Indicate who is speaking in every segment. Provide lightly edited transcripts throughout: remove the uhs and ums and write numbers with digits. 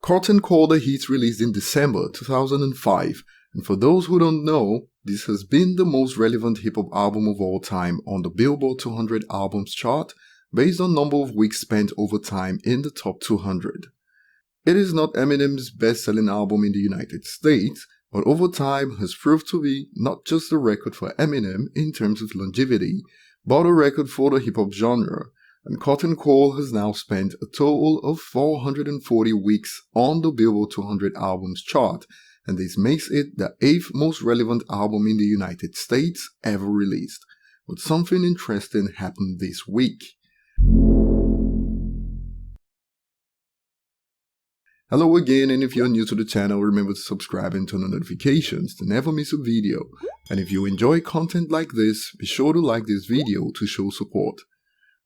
Speaker 1: Curtain Call the Heat released in December 2005, and for those who don't know, this has been the most relevant hip-hop album of all time on the Billboard 200 Albums chart based on number of weeks spent over time in the top 200. It is not Eminem's best-selling album in the United States, but over time has proved to be not just a record for Eminem in terms of longevity, but a record for the hip-hop genre, and Curtain Call has now spent a total of 440 weeks on the Billboard 200 Albums chart, and this makes it the 8th most relevant album in the United States ever released. But something interesting happened this week. Hello again, and if you're new to the channel, remember to subscribe and turn on notifications to never miss a video. And if you enjoy content like this, be sure to like this video to show support.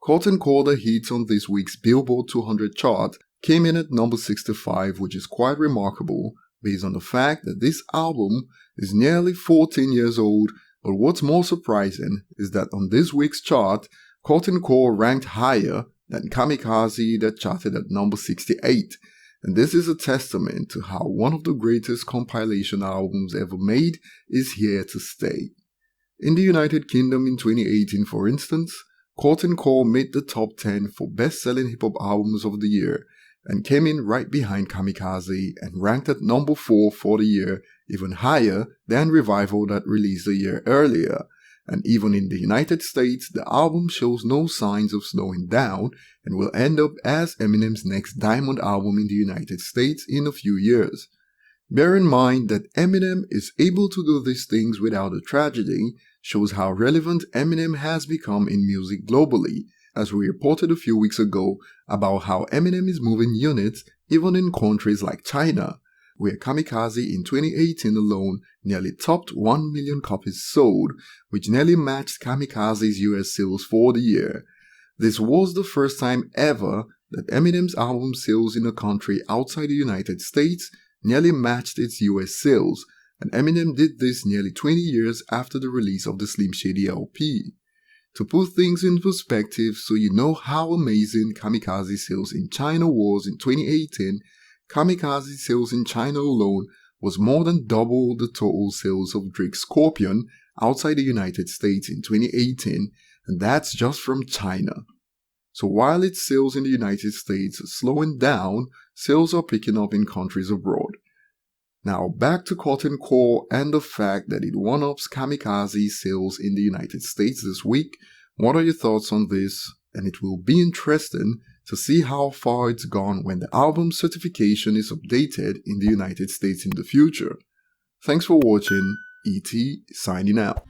Speaker 1: Curtain Call the Heat on this week's Billboard 200 chart came in at number 65, which is quite remarkable based on the fact that this album is nearly 14 years old, but what's more surprising is that on this week's chart, Curtain Call ranked higher than Kamikaze that charted at number 68. And this is a testament to how one of the greatest compilation albums ever made is here to stay. In the United Kingdom in 2018, for instance, Curtain Call made the top 10 for best-selling hip-hop albums of the year and came in right behind Kamikaze and ranked at number 4 for the year, even higher than Revival that released a year earlier. And even in the United States, the album shows no signs of slowing down and will end up as Eminem's next diamond album in the United States in a few years. Bear in mind that Eminem is able to do these things without a tragedy shows how relevant Eminem has become in music globally, as we reported a few weeks ago about how Eminem is moving units even in countries like China, where Kamikaze in 2018 alone nearly topped 1 million copies sold, which nearly matched Kamikaze's US sales for the year. This was the first time ever that Eminem's album sales in a country outside the United States nearly matched its US sales, and Eminem did this nearly 20 years after the release of the Slim Shady LP. To put things in perspective so you know how amazing Kamikaze sales in China was in 2018, Kamikaze sales in China alone was more than double the total sales of Drake's Scorpion outside the United States in 2018, and that's just from China. So while its sales in the United States are slowing down, sales are picking up in countries abroad. Now back to Curtain Call and the fact that it one-ups Kamikaze's sales in the United States this week. What are your thoughts on this? And it will be interesting to see how far it's gone when the album certification is updated in the United States in the future. Thanks for watching, ET signing out.